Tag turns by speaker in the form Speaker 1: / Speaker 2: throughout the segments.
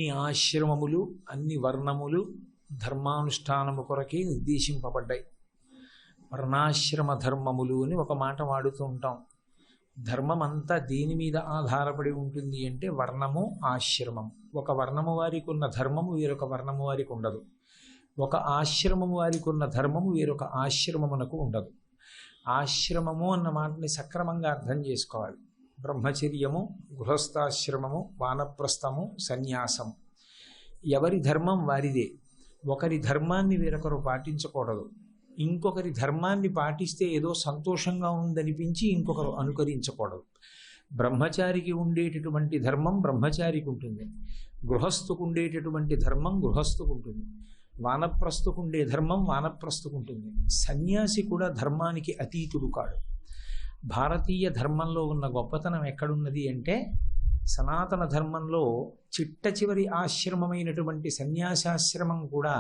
Speaker 1: అన్ని ఆశ్రమములు అన్ని వర్ణములు ధర్మానుష్ఠానము కొరకే నిర్దేశింపబడ్డాయి. వర్ణాశ్రమ ధర్మములు అని ఒక మాట వాడుతూ ఉంటాం. ధర్మం అంతా దేని మీద ఆధారపడి ఉంటుంది అంటే వర్ణము ఆశ్రమం. ఒక వర్ణము వారికి ఉన్న ధర్మము వేరొక వర్ణము వారికి ఉండదు. ఒక ఆశ్రమము వారికి ఉన్న ధర్మము వేరొక ఆశ్రమమునకు ఉండదు. ఆశ్రమము అన్న మాటని సక్రమంగా అర్థం చేసుకోవాలి. బ్రహ్మచర్యము, గృహస్థాశ్రమము, వానప్రస్థము, సన్యాసము ఎవరి ధర్మం వారిదే. ఒకరి ధర్మాన్ని వేరొకరు పాటించకూడదు. ఇంకొకరి ధర్మాన్ని పాటిస్తే ఏదో సంతోషంగా ఉందనిపించి ఇంకొకరు అనుకరించకూడదు. బ్రహ్మచారికి ఉండేటటువంటి ధర్మం బ్రహ్మచారికి ఉంటుంది, గృహస్థుకు ఉండేటటువంటి ధర్మం గృహస్థుకు ఉంటుంది, వానప్రస్థుకు ఉండే ధర్మం వానప్రస్థుకు ఉంటుంది. సన్యాసి కూడా ధర్మానికి అతీతుడు కాడు. భారతీయ ధర్మంలో ఉన్న గొప్పతనం ఎక్కడున్నది అంటే సనాతన ధర్మంలో చిట్ట చివరి ఆశ్రమమైనటువంటి సన్యాసాశ్రమం కూడా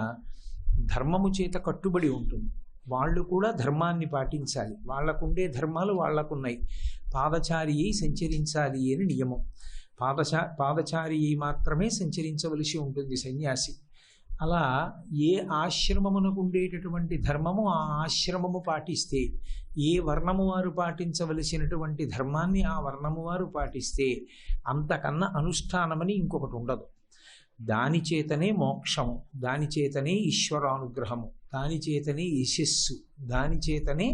Speaker 1: ధర్మము చేత కట్టుబడి ఉంటుంది. వాళ్ళు కూడా ధర్మాన్ని పాటించాలి. వాళ్లకుండే ధర్మాలు వాళ్లకున్నాయి. పాదచారి అయి సంచరించాలి అని నియమం. పాదచారి అయి మాత్రమే సంచరించవలసి ఉంటుంది సన్యాసి. అలా ఏ ఆశ్రమమునకు ఉండేటటువంటి ధర్మము ఆ ఆశ్రమము పాటిస్తే, ఏ వర్ణము వారు పాటించవలసినటువంటి ధర్మాన్ని ఆ వర్ణము వారు పాటిస్తే అంతకన్నా అనుష్ఠానమని ఇంకొకటి ఉండదు. దాని చేతనే మోక్షము, దాని చేతనే ఈశ్వరానుగ్రహము, దాని చేతనే యశస్సు, దాని చేతనే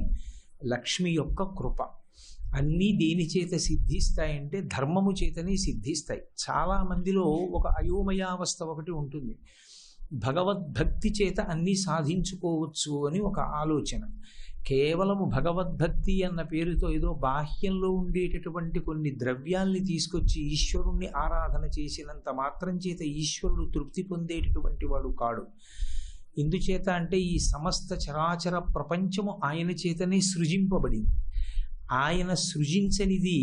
Speaker 1: లక్ష్మి యొక్క కృప. అన్నీ దేని చేత సిద్ధిస్తాయంటే ధర్మము చేతనే సిద్ధిస్తాయి. చాలా మందిలో ఒక అయోమయావస్థ ఒకటి ఉంటుంది. భగవద్భక్తి చేత అన్నీ సాధించుకోవచ్చు అని ఒక ఆలోచన. కేవలము భగవద్భక్తి అన్న పేరుతో ఏదో బాహ్యంలో ఉండేటటువంటి కొన్ని ద్రవ్యాల్ని తీసుకొచ్చి ఈశ్వరుణ్ణి ఆరాధన చేసినంత మాత్రం చేత ఈశ్వరుడు తృప్తి పొందేటటువంటి వాడు కాడు. ఎందుచేత అంటే ఈ సమస్త చరాచర ప్రపంచము ఆయన చేతనే సృజింపబడింది. ఆయన సృజించనిది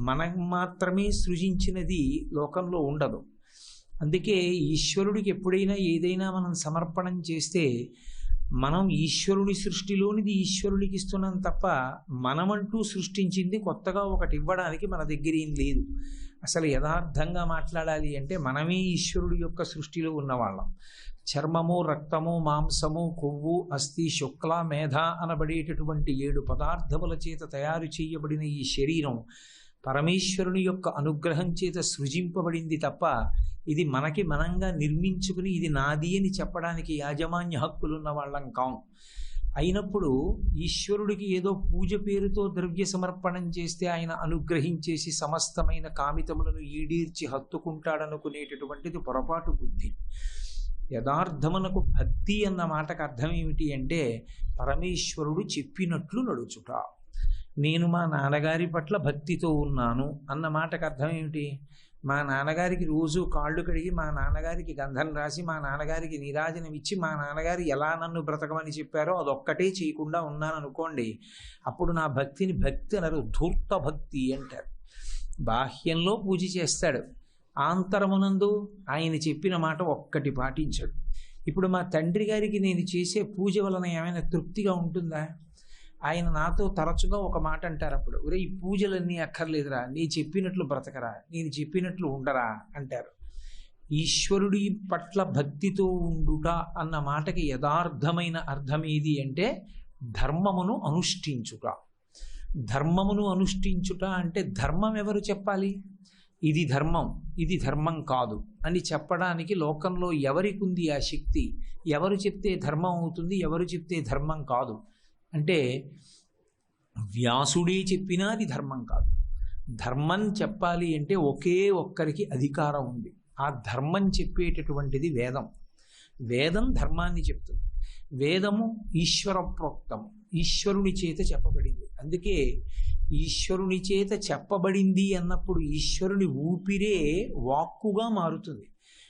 Speaker 1: మనం మాత్రమే సృజించినది లోకంలో ఉండదు. అందుకే ఈశ్వరుడికి ఎప్పుడైనా ఏదైనా మనం సమర్పణం చేస్తే మనం ఈశ్వరుడి సృష్టిలోనిది ఈశ్వరుడికి ఇస్తున్నాం తప్ప మనమంటూ సృష్టించింది కొత్తగా ఒకటి ఇవ్వడానికి మన దగ్గర ఏం లేదు. అసలు యథార్థంగా మాట్లాడాలి అంటే మనమే ఈశ్వరుడి యొక్క సృష్టిలో ఉన్నవాళ్ళం. చర్మము, రక్తము, మాంసము, కొవ్వు, అస్థి, శుక్ల, మేధ అనబడేటటువంటి 7 పదార్థముల చేత తయారు చేయబడిన ఈ శరీరం పరమేశ్వరుని యొక్క అనుగ్రహం చేత సృజింపబడింది తప్ప ఇది మనకి మనంగా నిర్మించుకుని ఇది నాది అని చెప్పడానికి యాజమాన్య హక్కులున్న వాళ్ళం కాం. అయినప్పుడు ఈశ్వరుడికి ఏదో పూజ పేరుతో ద్రవ్య సమర్పణం చేస్తే ఆయన అనుగ్రహించేసి సమస్తమైన కామితములను ఈడీర్చి హత్తుకుంటాడనుకునేటటువంటిది పొరపాటు బుద్ధి. యథార్థమునకు భక్తి అన్న మాటకు అర్థం ఏమిటి అంటే పరమేశ్వరుడు చెప్పినట్లు నడుచుట. నేను మా నాన్నగారి పట్ల భక్తితో ఉన్నాను అన్న మాటకు అర్థం ఏమిటి? మా నాన్నగారికి రోజు కాళ్ళు కడిగి మా నాన్నగారికి గంధం రాసి మా నాన్నగారికి నీరాజనం ఇచ్చి మా నాన్నగారు ఎలా నన్ను బ్రతకమని చెప్పారో అదొక్కటే చేయకుండా ఉన్నాను అనుకోండి, అప్పుడు నా భక్తిని భక్తి అనరు, ధూర్త భక్తి అంటారు. బాహ్యంలో పూజ చేస్తాడు, ఆంతరమునందు ఆయన చెప్పిన మాట ఒక్కటి పాటించాడు. ఇప్పుడు మా తండ్రి గారికి నేను చేసే పూజ వలన ఏమైనా తృప్తిగా ఉంటుందా? ఆయన నాతో తరచుగా ఒక మాట అంటారు, అప్పుడు ఒరే ఈ పూజలన్నీ అక్కర్లేదురా, నీ చెప్పినట్లు బ్రతకరా, నేను చెప్పినట్లు ఉండరా అంటారు. ఈశ్వరుడి పట్ల భక్తితో ఉండుట అన్న మాటకి యథార్థమైన అర్థం ఏది అంటే ధర్మమును అనుష్ఠించుట. ధర్మమును అనుష్ఠించుట అంటే ధర్మం ఎవరు చెప్పాలి? ఇది ధర్మం, ఇది ధర్మం కాదు అని చెప్పడానికి లోకంలో ఎవరికి ఉంది ఆ శక్తి? ఎవరు చెప్తే ధర్మం అవుతుంది, ఎవరు చెప్తే ధర్మం కాదు అంటే వ్యాసుడే చెప్పినా అది ధర్మం కాదు. ధర్మం చెప్పాలి అంటే ఒకే ఒక్కరికి అధికారం ఉంది. ఆ ధర్మం చెప్పేటటువంటిది వేదం. వేదం ధర్మాన్ని చెప్తుంది. వేదము ఈశ్వర ప్రోక్తము, ఈశ్వరుని చేత చెప్పబడింది. అందుకే ఈశ్వరుని చేత చెప్పబడింది అన్నప్పుడు ఈశ్వరుని ఊపిరే వాక్కుగా మారుతుంది.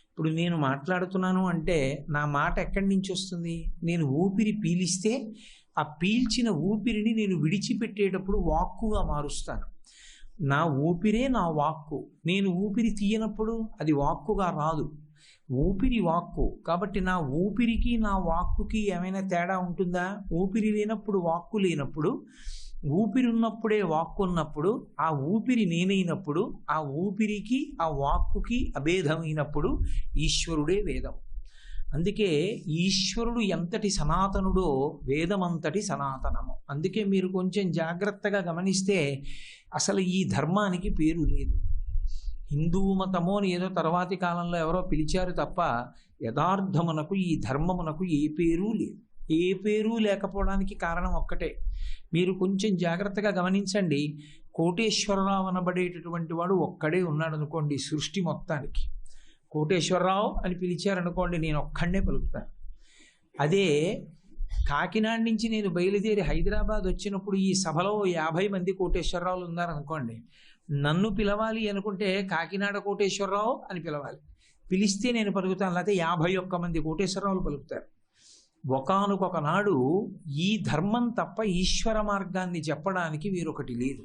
Speaker 1: ఇప్పుడు నేను మాట్లాడుతున్నాను అంటే నా మాట ఎక్కడి నుంచి వస్తుంది? నేను ఊపిరి పీలిస్తే ఆ పీల్చిన ఊపిరిని నేను విడిచిపెట్టేటప్పుడు వాక్కుగా మారుస్తాను. నా ఊపిరే నా వాక్కు. నేను ఊపిరి తీయనప్పుడు అది వాక్కుగా రాదు. ఊపిరి వాక్కు కాబట్టి నా ఊపిరికి నా వాక్కుకి ఏమైనా తేడా ఉంటుందా? ఊపిరి లేనప్పుడు వాక్కు లేనప్పుడు ఊపిరి ఉన్నప్పుడే వాక్కు ఉన్నప్పుడు, ఆ ఊపిరి నేనైనప్పుడు, ఆ ఊపిరికి ఆ వాక్కుకి అభేదమైనప్పుడు ఈశ్వరుడే వేదం. అందుకే ఈశ్వరుడు ఎంతటి సనాతనుడో వేదమంతటి సనాతనము. అందుకే మీరు కొంచెం జాగ్రత్తగా గమనిస్తే అసలు ఈ ధర్మానికి పేరు లేదు. హిందూ మతము అని ఏదో తర్వాతి కాలంలో ఎవరో పిలిచారు తప్ప యథార్థమునకు ఈ ధర్మమునకు ఏ పేరు లేదు. ఏ పేరు లేకపోవడానికి కారణం ఒక్కటే. మీరు కొంచెం జాగ్రత్తగా గమనించండి. కోటేశ్వరరావు అనబడేటటువంటి వాడు ఒక్కడే ఉన్నాడు అనుకోండి సృష్టి మొత్తానికి. కోటేశ్వరరావు అని పిలిచారనుకోండి, నేను ఒక్కడే పలుకుతాను. అదే కాకినాడ నుంచి నేను బయలుదేరి హైదరాబాద్ వచ్చినప్పుడు ఈ సభలో 50 మంది కోటేశ్వరరావులు ఉన్నారనుకోండి, నన్ను పిలవాలి అనుకుంటే కాకినాడ కోటేశ్వరరావు అని పిలవాలి. పిలిస్తే నేను పలుకుతాను, లేకపోతే 51 మంది కోటేశ్వరరావులు పలుకుతారు. ఒకానొక నాడు ఈ ధర్మం తప్ప ఈశ్వర మార్గాన్ని చెప్పడానికి వేరొకటి లేదు.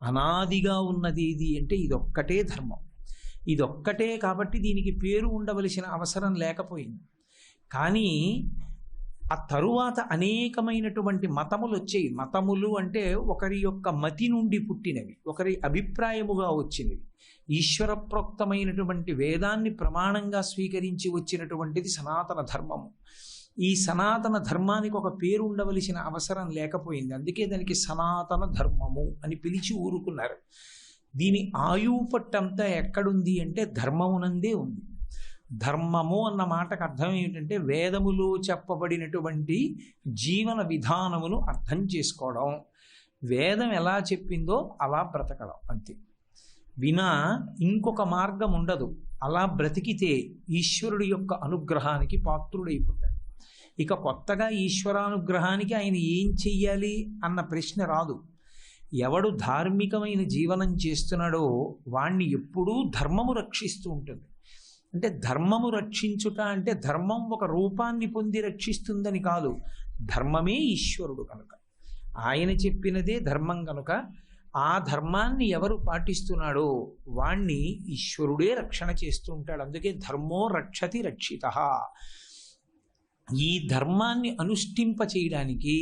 Speaker 1: అనాదిగా ఉన్నది ఏది అంటే ఇదొక్కటే ధర్మం. ఇదొక్కటే కాబట్టి దీనికి పేరు ఉండవలసిన అవసరం లేకపోయింది. కానీ ఆ తరువాత అనేకమైనటువంటి మతములు వచ్చాయి. మతములు అంటే ఒకరి యొక్క మతి నుండి పుట్టినవి, ఒకరి అభిప్రాయముగా వచ్చినవి. ఈశ్వర ప్రోక్తమైనటువంటి వేదాన్ని ప్రమాణంగా స్వీకరించి వచ్చినటువంటిది సనాతన ధర్మము. ఈ సనాతన ధర్మానికి ఒక పేరు ఉండవలసిన అవసరం లేకపోయింది. అందుకే దానికి సనాతన ధర్మము అని పిలిచి ఊరుకున్నారు. దీని ఆయువు పట్టంతా ఎక్కడుంది అంటే ధర్మమునందే ఉంది. ధర్మము అన్న మాటకు అర్థం ఏమిటంటే వేదములో చెప్పబడినటువంటి జీవన విధానమును అర్థం చేసుకోవడం, వేదం ఎలా చెప్పిందో అలా బ్రతకడం అంతే. వినా ఇంకొక మార్గం ఉండదు. అలా బ్రతికితే ఈశ్వరుడి యొక్క అనుగ్రహానికి పాత్రుడైపోతాడు. ఇక కొత్తగా ఈశ్వరానుగ్రహానికి ఆయన ఏం చెయ్యాలి అన్న ప్రశ్న రాదు. ఎవడు ధార్మికమైన జీవనం చేస్తున్నాడో వాణ్ణి ఎప్పుడూ ధర్మము రక్షిస్తూ ఉంటుంది. అంటే ధర్మము రక్షించుట అంటే ధర్మం ఒక రూపాన్ని పొంది రక్షిస్తుందని కాదు. ధర్మమే ఈశ్వరుడు కనుక, ఆయన చెప్పినదే ధర్మం కనుక ఆ ధర్మాన్ని ఎవరు పాటిస్తున్నాడో వాణ్ణి ఈశ్వరుడే రక్షణ చేస్తూ ఉంటాడు. అందుకే ధర్మో రక్షతి రక్షితః. ఈ ధర్మాన్ని అనుష్ఠింప చేయడానికి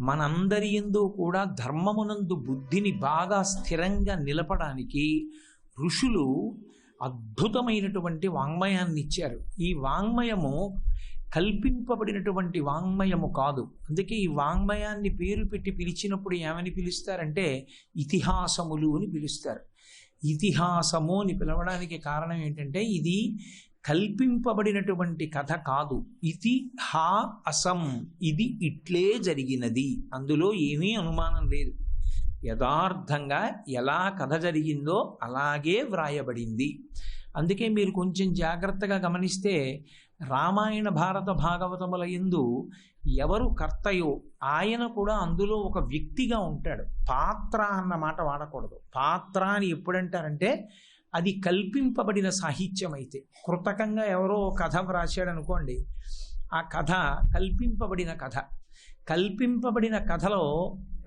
Speaker 1: మనందరి యందు కూడా ధర్మమునందు బుద్ధిని బాగా స్థిరంగా నిలపడానికి ఋషులు అద్భుతమైనటువంటి వాంగ్మయాన్ని ఇచ్చారు. ఈ వాంగ్మయము కల్పింపబడినటువంటి వాంగ్మయము కాదు. అందుకే ఈ వాంగ్మయాన్ని పేరు పెట్టి పిలిచినప్పుడు ఏమని పిలుస్తారంటే ఇతిహాసములు అని పిలుస్తారు. ఇతిహాసము అని పిలవడానికి కారణం ఏంటంటే ఇది కల్పింపబడినటువంటి కథ కాదు. ఇతిహాసం, ఇది ఇట్లే జరిగినది, అందులో ఏమీ అనుమానం లేదు. యథార్థంగా ఎలా కథ జరిగిందో అలాగే వ్రాయబడింది. అందుకే మీరు కొంచెం జాగ్రత్తగా గమనిస్తే రామాయణ భారత భాగవతముల యందు ఎవరు కర్తయో ఆయన కూడా అందులో ఒక వ్యక్తిగా ఉంటాడు. పాత్ర అన్న మాట వాడకూడదు. పాత్ర అని ఎప్పుడంటారంటే అది కల్పింపబడిన సాహిత్యం. అయితే కృతకంగా ఎవరో కథ వ్రాసాడు అనుకోండి, ఆ కథ కల్పింపబడిన కథ. కల్పింపబడిన కథలో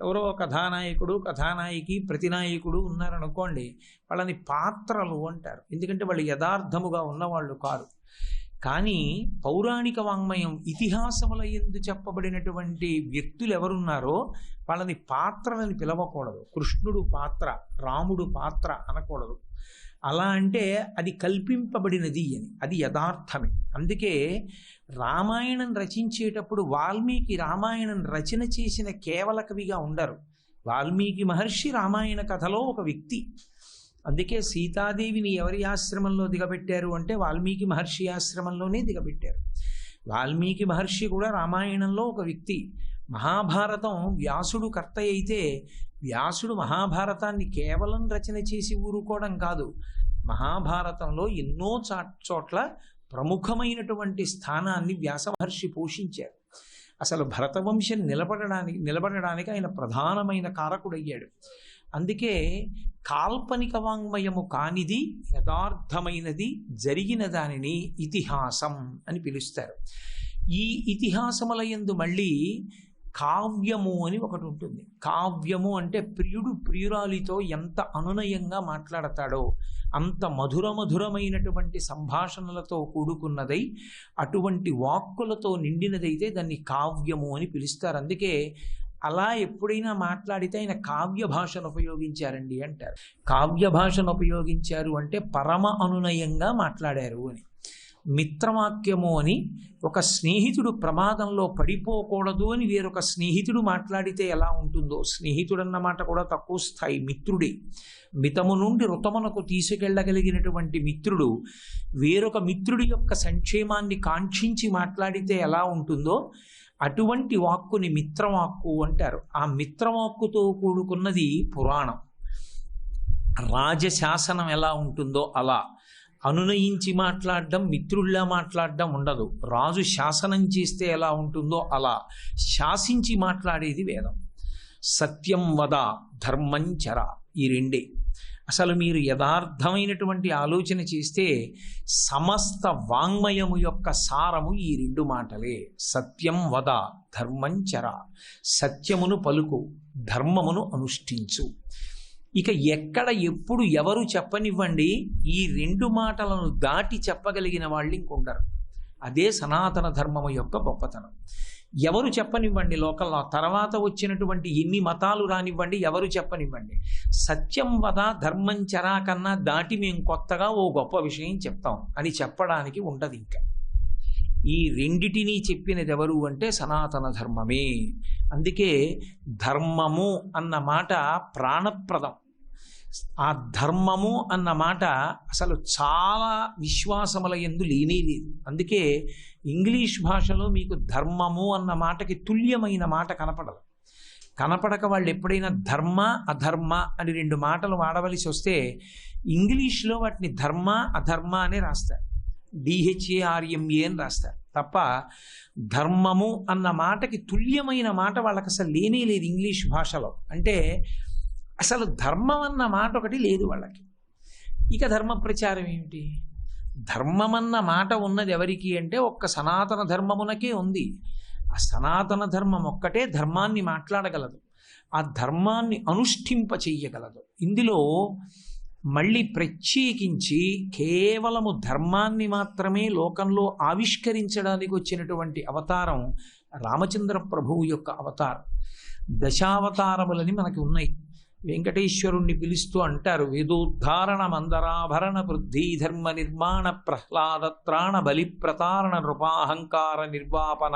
Speaker 1: ఎవరో కథానాయకుడు, కథానాయకి, ప్రతినాయకుడు ఉన్నారనుకోండి, వాళ్ళని పాత్రలు అంటారు. ఎందుకంటే వాళ్ళు యథార్థముగా ఉన్నవాళ్ళు కారు. కానీ పౌరాణిక వాంగ్మయం ఇతిహాసముల యందు చెప్పబడినటువంటి వ్యక్తులు ఎవరున్నారో వాళ్ళని పాత్రలని పిలవకూడదు. కృష్ణుడు పాత్ర, రాముడు పాత్ర అనకూడదు. అలా అంటే అది కల్పింపబడినది అని, అది యథార్థమే. అందుకే రామాయణం రచించేటప్పుడు వాల్మీకి రామాయణం రచన చేసిన కేవల కవిగా ఉండరు. వాల్మీకి మహర్షి రామాయణ కథలో ఒక వ్యక్తి. అందుకే సీతాదేవిని ఎవరి ఆశ్రమంలో దిగబెట్టారు అంటే వాల్మీకి మహర్షి ఆశ్రమంలోనే దిగబెట్టారు. వాల్మీకి మహర్షి కూడా రామాయణంలో ఒక వ్యక్తి. మహాభారతం వ్యాసుడు కర్త అయితే వ్యాసుడు మహాభారతాన్ని కేవలం రచన చేసి ఊరుకోవడం కాదు, మహాభారతంలో ఎన్నో చోట్ల ప్రముఖమైనటువంటి స్థానాన్ని వ్యాస మహర్షి పోషించారు. అసలు భరతవంశం నిలబడడానికి ఆయన ప్రధానమైన కారకుడయ్యాడు. అందుకే కాల్పనిక వాంగ్మయము కానిది యథార్థమైనది జరిగిన దానిని ఇతిహాసం అని పిలుస్తారు. ఈ ఇతిహాసముల యందు మళ్ళీ కావ్యము అని ఒకటి ఉంటుంది. కావ్యము అంటే ప్రియుడు ప్రియురాలితో ఎంత అనునయంగా మాట్లాడతాడో అంత మధురమైనటువంటి సంభాషణలతో కూడుకున్నదై అటువంటి వాక్కులతో నిండినదైతే దాన్ని కావ్యము అని పిలుస్తారు. అందుకే అలా ఎప్పుడైనా మాట్లాడితే ఆయన కావ్య భాషను ఉపయోగించారండి అంటారు. కావ్య భాషను ఉపయోగించారు అంటే పరమ అనునయంగా మాట్లాడారు అని. మిత్రవాక్యము అని ఒక స్నేహితుడు ప్రమాదంలో పడిపోకూడదు అని వేరొక స్నేహితుడు మాట్లాడితే ఎలా ఉంటుందో, స్నేహితుడన్న మాట కూడా తక్కువ స్థాయి, మిత్రుడే. మితము నుండి ఋతమునకు తీసుకెళ్ళగలిగినటువంటి మిత్రుడు వేరొక మిత్రుడి యొక్క సంక్షేమాన్ని కాంక్షించి మాట్లాడితే ఎలా ఉంటుందో అటువంటి వాక్కుని మిత్రవాక్కు అంటారు. ఆ మిత్రవాక్కుతో కూడుకున్నది పురాణం. రాజశాసనం ఎలా ఉంటుందో అలా అనునయించి మాట్లాడడం, మిత్రుల్లా మాట్లాడడం ఉండదు. రాజు శాసనం చేస్తే ఎలా ఉంటుందో అలా శాసించి మాట్లాడేది వేదం. సత్యం వద ధర్మం చర, ఈ రెండే. అసలు మీరు యథార్థమైనటువంటి ఆలోచన చేస్తే సమస్త వాంగ్మయము యొక్క సారము ఈ రెండు మాటలే. సత్యం వద ధర్మం చర, సత్యమును పలుకు, ధర్మమును అనుష్ఠించు. ఇక ఎక్కడ ఎప్పుడు ఎవరు చెప్పనివ్వండి, ఈ రెండు మాటలను దాటి చెప్పగలిగిన వాళ్ళు ఇంకొండరు. అదే సనాతన ధర్మము యొక్క గొప్పతనం. ఎవరు చెప్పనివ్వండి, లోకల్లో తర్వాత వచ్చినటువంటి ఎన్ని మతాలు రానివ్వండి, ఎవరు చెప్పనివ్వండి, సత్యం వద ధర్మం చరా కన్నా దాటి మేము కొత్తగా ఓ గొప్ప విషయం చెప్తాం అని చెప్పడానికి ఉండదు. ఇంకా ఈ రెండిటినీ చెప్పినది ఎవరు అంటే సనాతన ధర్మమే. అందుకే ధర్మము అన్న మాట ప్రాణప్రదం. ఆ ధర్మము అన్న మాట అసలు చాలా విశ్వాసముల యందు లేనే లేదు. అందుకే ఇంగ్లీష్ భాషలో మీకు ధర్మము అన్న మాటకి తుల్యమైన మాట కనపడదు. కనపడక వాళ్ళు ఎప్పుడైనా ధర్మ అధర్మ అని రెండు మాటలు వాడవలసి వస్తే ఇంగ్లీష్లో వాటిని ధర్మ అధర్మ అనే రాస్తారు, DHARMA అని రాస్తారు తప్ప ధర్మము అన్న మాటకి తుల్యమైన మాట వాళ్ళకి అసలు లేనే లేదు ఇంగ్లీష్ భాషలో. అంటే అసలు ధర్మం అన్న మాట ఒకటి లేదు వాళ్ళకి. ఇక ధర్మ ప్రచారం ఏమిటి? ధర్మం అన్న మాట ఉన్నది ఎవరికి అంటే ఒక్క సనాతన ధర్మమునకే ఉంది. ఆ సనాతన ధర్మం ఒక్కటే ధర్మాన్ని మాట్లాడగలదు, ఆ ధర్మాన్ని అనుష్ఠింప చెయ్యగలదు. ఇందులో మళ్ళీ ప్రత్యేకించి కేవలము ధర్మాన్ని మాత్రమే లోకంలో ఆవిష్కరించడానికి వచ్చినటువంటి అవతారం రామచంద్ర ప్రభువు యొక్క అవతారం. దశావతారములని మనకి ఉన్నాయి. వెంకటేశ్వరుణ్ణి పిలుస్తూ అంటారు, వేదోద్ధారణ మందరాభరణ వృద్ధి ధర్మ నిర్మాణ ప్రహ్లాదత్రాణ బలి ప్రతారణ నృపాహంకార నిర్వాపన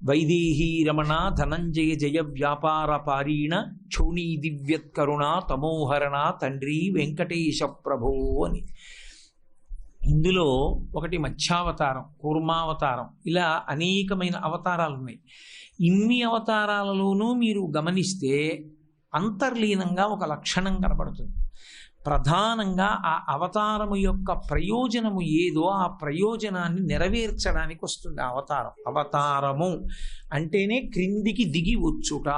Speaker 1: వైదేహీ రమణ ధనంజయ జయ వ్యాపార పారీణ క్షోణీ దివ్యత్కరుణ తమోహరణ తండ్రి వెంకటేశ ప్రభో అని. ఇందులో ఒకటి మత్స్యావతారం, కూర్మావతారం, ఇలా అనేకమైన అవతారాలు ఉన్నాయి. ఇన్ని అవతారాలలోనూ మీరు గమనిస్తే అంతర్లీనంగా ఒక లక్షణం కనబడుతుంది. ప్రధానంగా ఆ అవతారము యొక్క ప్రయోజనము ఏదో ఆ ప్రయోజనాన్ని నెరవేర్చడానికి వస్తుంది అవతారం. అవతారము అంటేనే క్రిందికి దిగి వచ్చుట.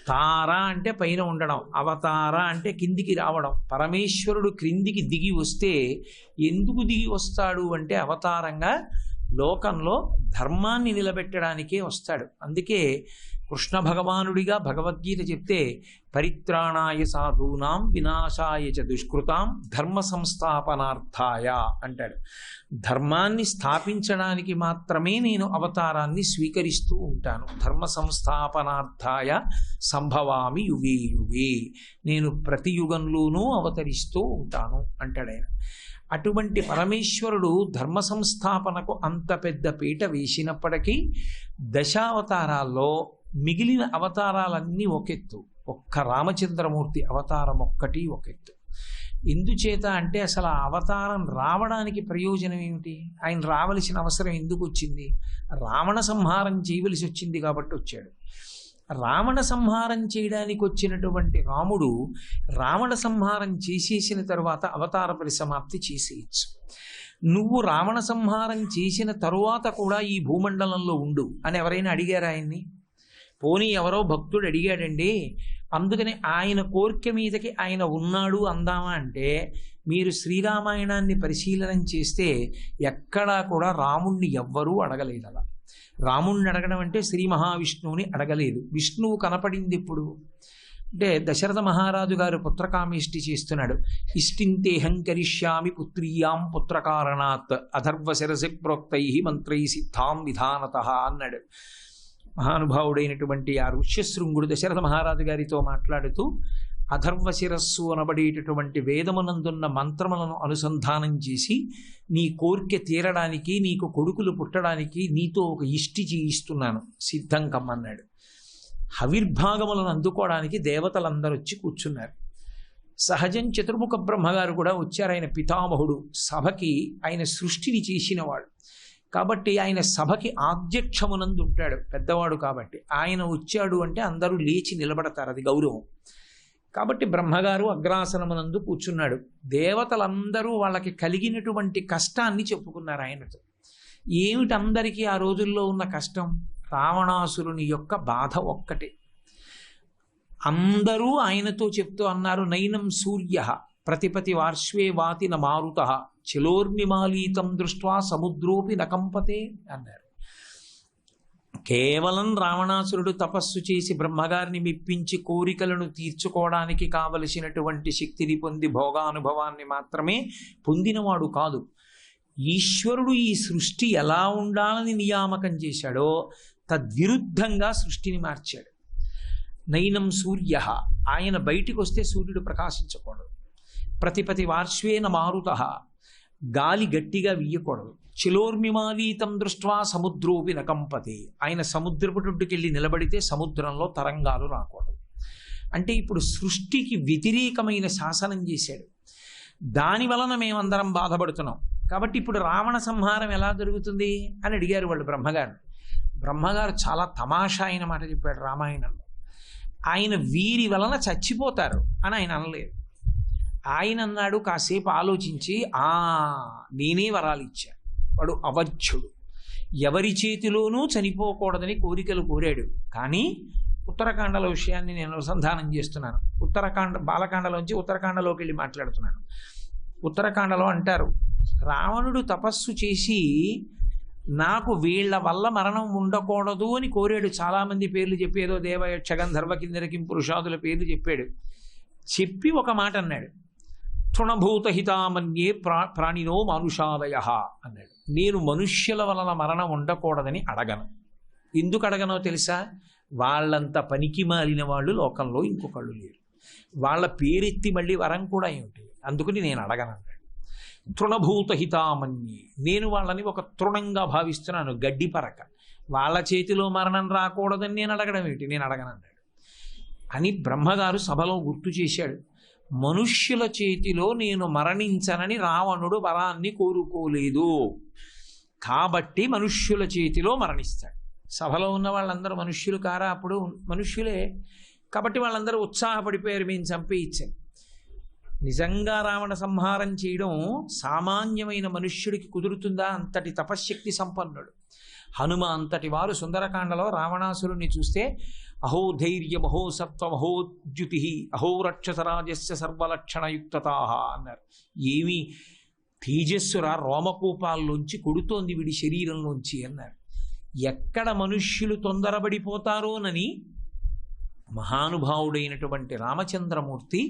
Speaker 1: తార అంటే పైన ఉండడం, అవతార అంటే కిందికి రావడం. పరమేశ్వరుడు క్రిందికి దిగి వస్తే ఎందుకు దిగి వస్తాడు అంటే అవతారంగా లోకంలో ధర్మాన్ని నిలబెట్టడానికే వస్తాడు. అందుకే కృష్ణ భగవానుడిగా భగవద్గీత చెప్తే పరిత్రాణాయ సాధూనాం వినాశాయ చ దుష్కృతాం ధర్మ సంస్థాపనార్థాయ అంటాడు. ధర్మాన్ని స్థాపించడానికి మాత్రమే నేను అవతారాన్ని స్వీకరిస్తూ ఉంటాను. ధర్మ సంస్థాపనార్థాయ సంభవామి యుగే యుగే, నేను ప్రతి యుగంలోనూ అవతరిస్తూ ఉంటాను అంటాడు ఆయన. అటువంటి పరమేశ్వరుడు ధర్మ సంస్థాపనకు అంత పెద్ద పీట వేసినప్పటికీ దశావతారాల్లో మిగిలిన అవతారాలన్నీ ఒకెత్తు, ఒక్క రామచంద్రమూర్తి అవతారం ఒక్కటి ఒకెత్తు. ఎందుచేత అంటే అసలు ఆ అవతారం రావడానికి ప్రయోజనం ఏమిటి? ఆయన రావలసిన అవసరం ఎందుకు వచ్చింది? రావణ సంహారం చేయవలసి వచ్చింది కాబట్టి వచ్చాడు. రావణ సంహారం చేయడానికి వచ్చినటువంటి రాముడు రావణ సంహారం చేసేసిన తర్వాత అవతార పరిసమాప్తి చేసేయచ్చు. నువ్వు రావణ సంహారం చేసిన తరువాత కూడా ఈ భూమండలంలో ఉండు అని ఎవరైనా అడిగారా ఆయన్ని? పోనీ ఎవరో భక్తుడు అడిగాడండి, అందుకని ఆయన కోరిక మీదకి ఆయన ఉన్నాడు అందామా అంటే, మీరు శ్రీరామాయణాన్ని పరిశీలన చేస్తే ఎక్కడా కూడా రాముణ్ణి ఎవ్వరూ అడగలేదు. అలా రాముణ్ణి అడగడం అంటే శ్రీ మహావిష్ణువుని అడగలేదు. విష్ణువు కనపడింది ఎప్పుడు అంటే దశరథ మహారాజు గారు పుత్రకామేష్టి చేస్తున్నాడు. ఇష్టింతేహం కరిష్యామి పుత్రీయాం పుత్రకారణాత్ అధర్వ శిరసి ప్రోక్తై మంత్రై సిద్ధాం విధానత అన్నాడు. మహానుభావుడైనటువంటి ఆ ఋష్యశృంగుడు దశరథ మహారాజు గారితో మాట్లాడుతూ అథర్వ శిరస్సు అనబడేటటువంటి వేదమునందున్న మంత్రములను అనుసంధానం చేసి నీ కోరిక తీరడానికి, నీకు కొడుకులు పుట్టడానికి నీతో ఒక ఇష్టి చేయిస్తున్నాను, సిద్ధం కమ్మన్నాడు. హవిర్భాగములను అందుకోవడానికి దేవతలందరూ వచ్చి కూర్చున్నారు. సహజం చతుర్ముఖ బ్రహ్మగారు కూడా వచ్చారు. ఆయన పితామహుడు, సభకి ఆయన సృష్టిని చేసినవాడు కాబట్టి ఆయన సభకి ఆధ్యక్షమునందు ఉంటాడు, పెద్దవాడు కాబట్టి. ఆయన వచ్చాడు అంటే అందరూ లేచి నిలబడతారు, అది గౌరవం. కాబట్టి బ్రహ్మగారు అగ్రాసనమునందు కూర్చున్నాడు. దేవతలందరూ వాళ్ళకి కలిగినటువంటి కష్టాన్ని చెప్పుకున్నారు ఆయనతో. ఏమిటి అందరికీ ఆ రోజుల్లో ఉన్న కష్టం? రావణాసురుని యొక్క బాధ ఒక్కటే. అందరూ ఆయనతో చెప్తూ అన్నారు, నైనం సూర్య ప్రతిపతి వార్ష్వే వాతి న మారుత చిలోర్నిమాలీతం దృష్ట్వా సముద్రోపి నకంపతే అన్నారు. కేవలం రావణాసురుడు తపస్సు చేసి బ్రహ్మగారిని మెప్పించి కోరికలను తీర్చుకోవడానికి కావలసినటువంటి శక్తిని పొంది భోగానుభవాన్ని మాత్రమే పొందినవాడు కాదు. ఈశ్వరుడు ఈ సృష్టి ఎలా ఉండాలని నియామకం చేశాడో తద్విరుద్ధంగా సృష్టిని మార్చాడు. నైనం సూర్య, ఆయన బయటికి వస్తే సూర్యుడు ప్రకాశించకూడదు. ప్రతిపతి వార్ష్వేన మారుత, గాలి గట్టిగా వీయకూడదు. చిలోర్మిమాలీతం దృష్ట్వా సముద్రోపి నకంపతి, ఆయన సముద్రపుటుకెళ్ళి నిలబడితే సముద్రంలో తరంగాలు రాకూడదు. అంటే ఇప్పుడు సృష్టికి వ్యతిరేకమైన శాసనం చేశాడు. దాని వలన మేమందరం బాధపడుతున్నాం. కాబట్టి ఇప్పుడు రావణ సంహారం ఎలా జరుగుతుంది అని అడిగారు వాళ్ళు బ్రహ్మగారు. బ్రహ్మగారు చాలా తమాషా అయిన మాట చెప్పాడు రామాయణంలో. ఆయన వీరి వలన చచ్చిపోతారు అని ఆయన అనలేదు. ఆయన అన్నాడు, కాసేపు ఆలోచించి, నేనే వరాలు ఇచ్చాను. వాడు అవధ్యుడు, ఎవరి చేతిలోనూ చనిపోకూడదని కోరికలు కోరాడు. కానీ ఉత్తరాఖండల విషయాన్ని నేను అనుసంధానం చేస్తున్నాను. బాలకాండలోంచి ఉత్తరాఖండలోకి వెళ్ళి మాట్లాడుతున్నాను. ఉత్తరాఖండలో అంటారు, రావణుడు తపస్సు చేసి నాకు వీళ్ల వల్ల మరణం ఉండకూడదు అని కోరాడు. చాలామంది పేర్లు చెప్పి, ఏదో దేవయక్ష గంధర్వ కిన్నెరకిం పురుషాదుల పేర్లు చెప్పాడు. చెప్పి ఒక మాట అన్నాడు, తృణభూత హితామన్యే ప్రాణినో మానుషాదయ అన్నాడు. నేను మనుష్యుల వలన మరణం ఉండకూడదని అడగను. ఎందుకు అడగనో తెలుసా? వాళ్ళంత పనికి మాలిన వాళ్ళు లోకంలో ఇంకొకళ్ళు లేరు. వాళ్ళ పేరెత్తి మళ్ళీ వరం కూడా ఏమిటి, అందుకని నేను అడగనన్నాడు. తృణభూత హితామన్యే, నేను వాళ్ళని ఒక తృణంగా భావిస్తున్నాను, గడ్డి పరక. వాళ్ళ చేతిలో మరణం రాకూడదని నేను అడగడం ఏమిటి, నేను అడగనన్నాడు అని బ్రహ్మగారు సభలో గుర్తు చేశాడు. మనుష్యుల చేతిలో నేను మరణించనని రావణుడు వరాన్ని కోరుకోలేదు కాబట్టి మనుష్యుల చేతిలో మరణిస్తాడు. సభలో ఉన్న వాళ్ళందరూ మనుష్యులు కారా? అప్పుడు మనుష్యులే కాబట్టి వాళ్ళందరూ ఉత్సాహపడిపోయారు, మేము చంపేయించాం. నిజంగా రావణ సంహారం చేయడం సామాన్యమైన మనుష్యుడికి కుదురుతుందా? అంతటి తపశ్శక్తి సంపన్నుడు హనుమ అంతటి వారు సుందరకాండలో రావణాసురుణ్ణి చూస్తే అహో ధైర్యం, అహో సత్వం, అహో ద్యుతి, అహో రక్షసరాజస్య సర్వలక్షణయుక్తతా అన్నారు. ఏమి తేజస్సురా, రోమకూపాల్లోంచి కొడుతోంది వీడి శరీరంలోంచి అన్నారు. ఎక్కడ మనుష్యులు తొందరపడిపోతారోనని మహానుభావుడైనటువంటి రామచంద్రమూర్తి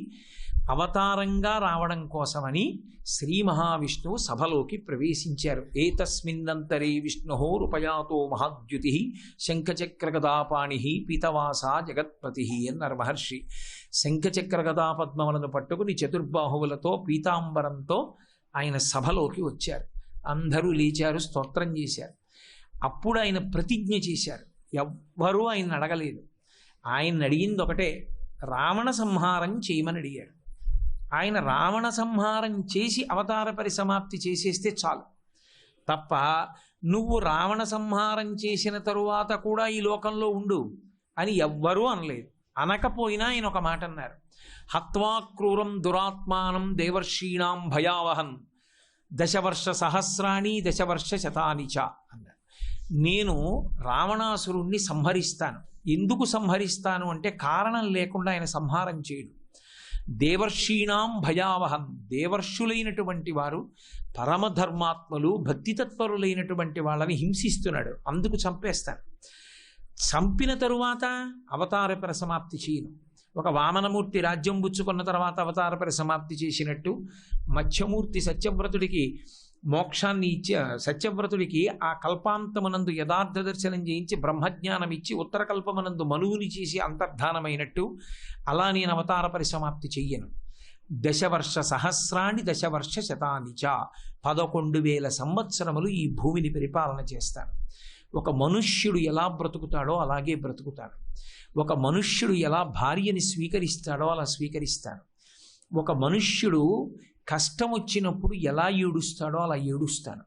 Speaker 1: అవతారంగా రావడం కోసమని శ్రీ మహావిష్ణువు సభలోకి ప్రవేశించారు. ఏతస్మిన్నంతరే విష్ణు రూపయాతో మహాద్యుతి శంఖచక్రగదాపాణి పీతవాస జగత్పతి అన్నారు మహర్షి. శంఖచక్రగదా పద్మములను పట్టుకుని చతుర్బాహువులతో పీతాంబరంతో ఆయన సభలోకి వచ్చారు. అందరూ లేచారు, స్తోత్రం చేశారు. అప్పుడు ఆయన ప్రతిజ్ఞ చేశారు. ఎవ్వరూ ఆయన అడగలేదు. ఆయన అడిగింది ఒకటే, రావణ సంహారం చేయమని అడిగాడు. ఆయన రావణ సంహారం చేసి అవతార పరిసమాప్తి చేసేస్తే చాలు తప్ప, నువ్వు రావణ సంహారం చేసిన తరువాత కూడా ఈ లోకంలో ఉండు అని ఎవ్వరూ అనలేదు. అనకపోయినా ఆయన ఒక మాట అన్నారు, హత్వా క్రూరం దురాత్మానం దేవర్షీణాం భయావహన్ దశవర్ష సహస్రాణి దశవర్ష శతాని చ అన్నారు. నేను రావణాసురుణ్ణి సంహరిస్తాను. ఎందుకు సంహరిస్తాను అంటే కారణం లేకుండా ఆయన సంహారం చేయడు. దేవర్షీణాం భయావహం, దేవర్షులైనటువంటి వారు పరమధర్మాత్మలు భక్తితత్పరులైనటువంటి వాళ్ళని హింసిస్తున్నాడు, అందుకు చంపేస్తాను. చంపిన తరువాత అవతార పరిసమాప్తి చేయను. ఒక వామనమూర్తి రాజ్యం పుచ్చుకున్న తర్వాత అవతార పరిసమాప్తి చేసినట్టు, మత్స్యమూర్తి సత్యవ్రతుడికి మోక్షాన్ని ఇచ్చి సత్యవ్రతుడికి ఆ కల్పాంతమునందు యథార్థ దర్శనం చేయించి బ్రహ్మజ్ఞానం ఇచ్చి ఉత్తర కల్పమునందు మనువుని చేసి అంతర్ధానమైనట్టు అలా నేను అవతార పరిసమాప్తి చెయ్యను. దశవర్ష సహస్రాన్ని దశవర్ష శతాని చ 11,000 సంవత్సరములు ఈ భూమిని పరిపాలన చేస్తాను. ఒక మనుష్యుడు ఎలా బ్రతుకుతాడో అలాగే బ్రతుకుతాడు. ఒక మనుష్యుడు ఎలా భార్యని స్వీకరిస్తాడో అలా స్వీకరిస్తాను. ఒక మనుష్యుడు కష్టం వచ్చినప్పుడు ఎలా ఏడుస్తాడో అలా ఏడుస్తాను.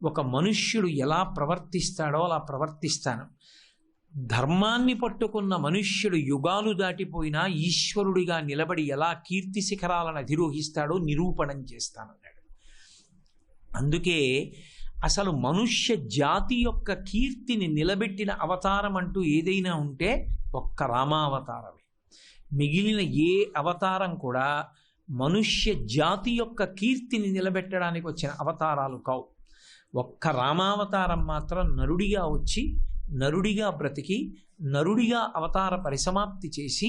Speaker 1: ఒక మనుష్యుడు ఎలా ప్రవర్తిస్తాడో అలా ప్రవర్తిస్తాను. ధర్మాన్ని పట్టుకున్న మనుష్యుడు యుగాలు దాటిపోయినా ఈశ్వరుడిగా నిలబడి ఎలా కీర్తి శిఖరాలను అధిరోహిస్తాడో నిరూపణం చేస్తానన్నాడు. అందుకే అసలు మనుష్య జాతి యొక్క కీర్తిని నిలబెట్టిన అవతారం అంటూ ఏదైనా ఉంటే ఒక్క రామావతారమే. మిగిలిన ఏ అవతారం కూడా మనుష్య జాతి యొక్క కీర్తిని నిలబెట్టడానికి వచ్చిన అవతారాలు కావు. ఒక్క రామావతారం మాత్రం నరుడిగా వచ్చి నరుడిగా బ్రతికి నరుడిగా అవతార పరిసమాప్తి చేసి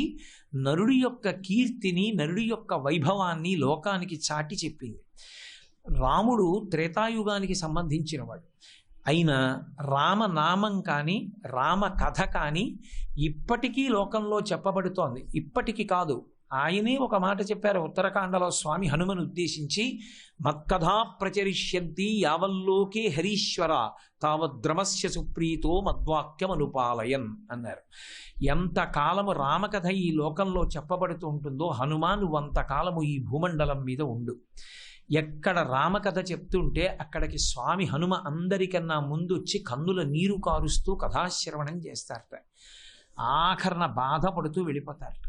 Speaker 1: నరుడి యొక్క కీర్తిని నరుడి యొక్క వైభవాన్ని లోకానికి చాటి చెప్పింది. రాముడు త్రేతాయుగానికి సంబంధించినవాడు అయినా రామనామం కానీ రామ కథ కానీ ఇప్పటికీ లోకంలో చెప్పబడుతోంది. ఇప్పటికీ కాదు, ఆయనే ఒక మాట చెప్పారు ఉత్తరాఖండలో స్వామి హనుమను ఉద్దేశించి, మత్కథా ప్రచరిష్యంతి యావల్లోకే హరీశ్వర తావద్రమస్య సుప్రీతో మద్వాక్యమనుపాలయన్ అన్నారు. ఎంతకాలము రామకథ ఈ లోకంలో చెప్పబడుతూ ఉంటుందో హనుమా నువ్వంతకాలము ఈ భూమండలం మీద ఉండు. ఎక్కడ రామకథ చెప్తుంటే అక్కడికి స్వామి హనుమ అందరికన్నా ముందు వచ్చి కన్నుల నీరు కారుస్తూ కథాశ్రవణం చేస్తారట. ఆఖరణ బాధపడుతూ వెళ్ళిపోతారట.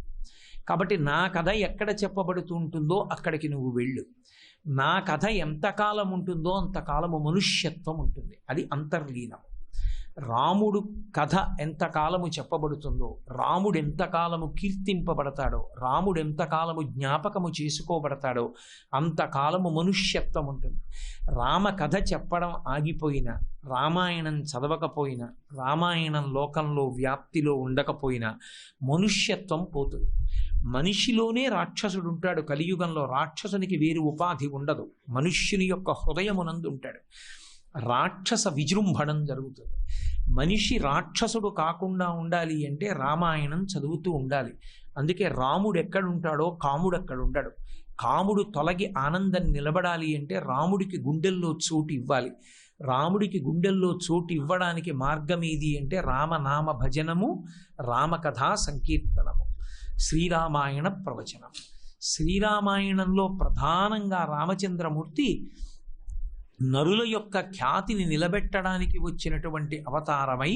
Speaker 1: కాబట్టి నా కథ ఎక్కడ చెప్పబడుతూ ఉంటుందో అక్కడికి నువ్వు వెళ్ళు. నా కథ ఎంతకాలం ఉంటుందో అంతకాలము మనుష్యత్వం ఉంటుంది. అది అంతర్లీనం. రాముడు కథ ఎంతకాలము చెప్పబడుతుందో, రాముడు ఎంతకాలము కీర్తింపబడతాడో, రాముడు ఎంతకాలము జ్ఞాపకము చేసుకోబడతాడో అంతకాలము మనుష్యత్వం ఉంటుంది. రామ కథ చెప్పడం ఆగిపోయినా, రామాయణం చదవకపోయినా, రామాయణం లోకంలో వ్యాప్తిలో ఉండకపోయినా మనుష్యత్వం పోతుంది. మనిషిలోనే రాక్షసుడు ఉంటాడు. కలియుగంలో రాక్షసునికి వేరు ఉపాధి ఉండదు. మనుష్యుని యొక్క హృదయమునందు ఉంటాడు. రాక్షస విజృంభణం జరుగుతుంది. మనిషి రాక్షసుడు కాకుండా ఉండాలి అంటే రామాయణం చదువుతూ ఉండాలి. అందుకే రాముడు ఎక్కడుంటాడో కాముడు అక్కడ ఉండడు. కాముడు తొలగి ఆనందం నిలబడాలి అంటే రాముడికి గుండెల్లో చోటు ఇవ్వాలి. రాముడికి గుండెల్లో చోటు ఇవ్వడానికి మార్గం ఏది అంటే రామనామ భజనము, రామకథా సంకీర్తనము, శ్రీరామాయణ ప్రవచనం. శ్రీరామాయణంలో ప్రధానంగా రామచంద్రమూర్తి నరుల యొక్క ఖ్యాతిని నిలబెట్టడానికి వచ్చినటువంటి అవతారమై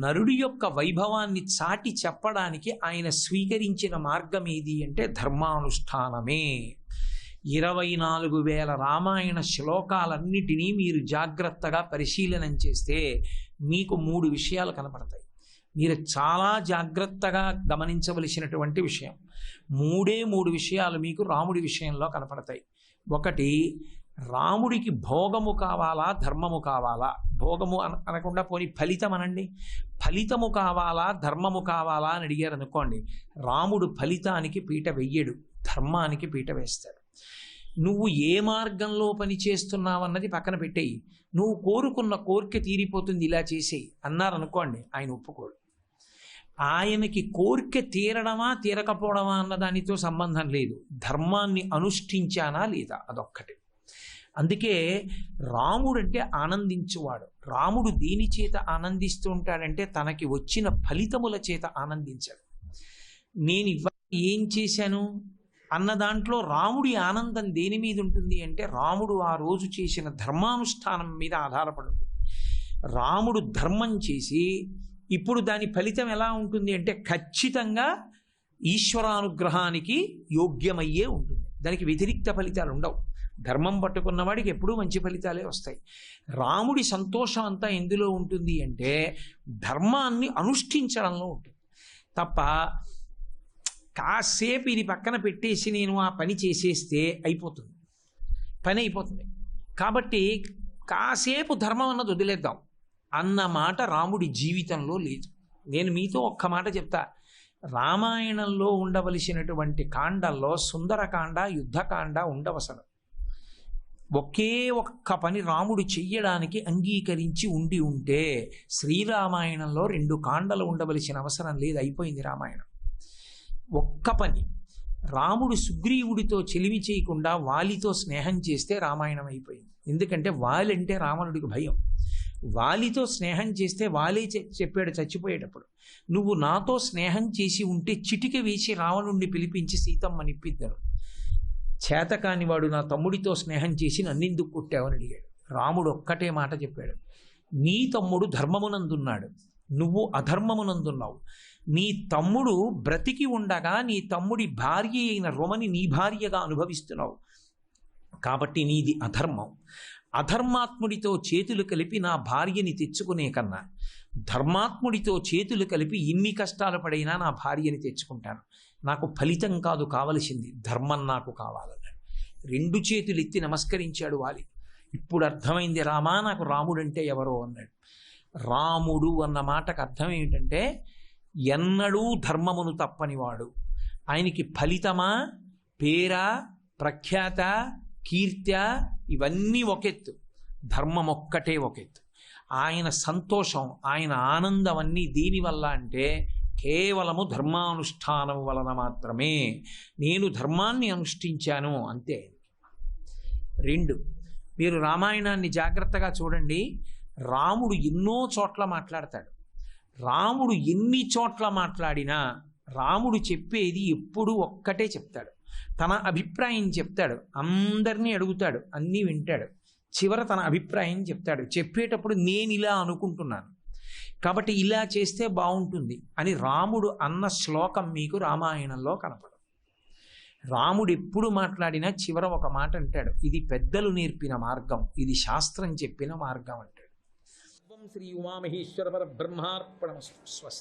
Speaker 1: నరుడి యొక్క వైభవాన్ని చాటి చెప్పడానికి ఆయన స్వీకరించిన మార్గం ఏది అంటే ధర్మానుష్ఠానమే. 24,000 రామాయణ శ్లోకాలన్నిటినీ మీరు జాగ్రత్తగా పరిశీలనం చేస్తే మీకు 3 విషయాలు కనపడతాయి. మీరు చాలా జాగ్రత్తగా గమనించవలసినటువంటి విషయం 3 విషయాలు మీకు రాముడి విషయంలో కనపడతాయి. ఒకటి, రాముడికి భోగము కావాలా ధర్మము కావాలా? భోగము అనకుండా పోనీ ఫలితం అనండి. ఫలితము కావాలా ధర్మము కావాలా అని అడిగారు అనుకోండి, రాముడు ఫలితానికి పీట వెయ్యడు, ధర్మానికి పీట వేస్తాడు. నువ్వు ఏ మార్గంలో పని చేస్తున్నావన్నది పక్కన పెట్టేయి, నువ్వు కోరుకున్న కోరిక తీరిపోతుంది ఇలా చేసేయి అన్నారనుకోండి, ఆయన ఒప్పుకోడు. ఆయనకి కోరిక తీరడమా తీరకపోవడమా అన్న దానితో సంబంధం లేదు, ధర్మాన్ని అనుష్ఠించానా లేదా అదొక్కటి. అందుకే రాముడు అంటే ఆనందించువాడు. రాముడు దేని చేత ఆనందిస్తూ ఉంటాడంటే తనకి వచ్చిన ఫలితముల చేత ఆనందించాడు. నేను ఇవాళ ఏం చేశాను అన్న దాంట్లో రాముడి ఆనందం దేని మీద ఉంటుంది అంటే రాముడు ఆ రోజు చేసిన ధర్మానుష్ఠానం మీద ఆధారపడి ఉంటుంది. రాముడు ధర్మం చేసి ఇప్పుడు దాని ఫలితం ఎలా ఉంటుంది అంటే ఖచ్చితంగా ఈశ్వరానుగ్రహానికి యోగ్యమయ్యే ఉంటుంది. దానికి వ్యతిరిక్త ఫలితాలు ఉండవు. ధర్మం పట్టుకున్న వాడికి ఎప్పుడూ మంచి ఫలితాలే వస్తాయి. రాముడి సంతోషం అంతా ఎందులో ఉంటుంది అంటే ధర్మాన్ని అనుష్ఠించడంలో ఉంటుంది తప్ప కాసేపు ఇది పక్కన పెట్టేసి నేను ఆ పని చేసేస్తే అయిపోతుంది, పని అయిపోతుంది. కాబట్టి కాసేపు ధర్మం అన్నది వదిలేద్దాం అన్న మాట రాముడి జీవితంలో లేదు. నేను మీతో ఒక్క మాట చెప్తా, రామాయణంలో ఉండవలసినటువంటి కాండల్లో సుందరకాండ, యుద్ధకాండ ఉండవసరం. ఒకే ఒక్క పని రాముడు చెయ్యడానికి అంగీకరించి ఉండి ఉంటే శ్రీరామాయణంలో 2 కాండలు ఉండవలసిన అవసరం లేదు, అయిపోయింది రామాయణం. ఒక్క పని, రాముడు సుగ్రీవుడితో చెలిమి చేయకుండా వాలితో స్నేహం చేస్తే రామాయణం అయిపోయింది. ఎందుకంటే వాలి అంటే రావణుడికి భయం. వాలితో స్నేహం చేస్తే వాలే చెప్పాడు చచ్చిపోయేటప్పుడు, నువ్వు నాతో స్నేహం చేసి ఉంటే చిటిక వేసి రావణుణ్ణి పిలిపించి సీతమ్మనిప్పిద్దరు. చేతకాని వాడు నా తమ్ముడితో స్నేహం చేసి నన్నెందుకు కొట్టావని అడిగాడు. రాముడు ఒక్కటే మాట చెప్పాడు, నీ తమ్ముడు ధర్మమునందున్నాడు, నువ్వు అధర్మమునందున్నావు. నీ తమ్ముడు బ్రతికి ఉండగా నీ తమ్ముడి భార్య అయిన రుమని నీ భార్యగా అనుభవిస్తున్నావు, కాబట్టి నీది అధర్మం. అధర్మాత్ముడితో చేతులు కలిపి నా భార్యని తెచ్చుకునే కన్నా ధర్మాత్ముడితో చేతులు కలిపి ఇన్ని కష్టాలు పడైనా నా భార్యని తెచ్చుకుంటాను. నాకు ఫలితం కాదు కావలసింది, ధర్మం నాకు కావాలన్నాడు. 2 చేతులు ఎత్తి నమస్కరించాడు వాలి. ఇప్పుడు అర్థమైంది రామా నాకు రాముడంటే ఎవరో అన్నాడు. రాముడు అన్న మాటకు అర్థం ఏమిటంటే ఎన్నడూ ధర్మమును తప్పనివాడు. ఆయనకి ఫలితమా, పేరా, ప్రఖ్యాత, కీర్త్య ఇవన్నీ ఒకెత్తు, ధర్మం ఒక్కటే ఒకెత్తు. ఆయన సంతోషం, ఆయన ఆనందం అన్నీ దీనివల్ల అంటే కేవలము ధర్మానుష్ఠానం వలన మాత్రమే. నేను ధర్మాన్ని అనుష్ఠించాను అంతే. 2, మీరు రామాయణాన్ని జాగ్రత్తగా చూడండి. రాముడు ఎన్నో చోట్ల మాట్లాడతాడు. రాముడు ఎన్ని చోట్ల మాట్లాడినా రాముడు చెప్పేది ఎప్పుడూ ఒక్కటే చెప్తాడు. తన అభిప్రాయం చెప్తాడు, అందరినీ అడుగుతాడు, అన్నీ వింటాడు, చివర తన అభిప్రాయం చెప్తాడు. చెప్పేటప్పుడు నేను ఇలా అనుకుంటున్నాను కాబట్టి ఇలా చేస్తే బాగుంటుంది అని రాముడు అన్న శ్లోకం మీకు రామాయణంలో కనపడదు. రాముడు ఎప్పుడు మాట్లాడినా చివర ఒక మాట అంటాడు, ఇది పెద్దలు నేర్పిన మార్గం, ఇది శాస్త్రం చెప్పిన మార్గం అంటాడు. శ్రీ ఉమామహేశ్వర పరబ్రహ్మార్పణమస్తు. స్వస్తి.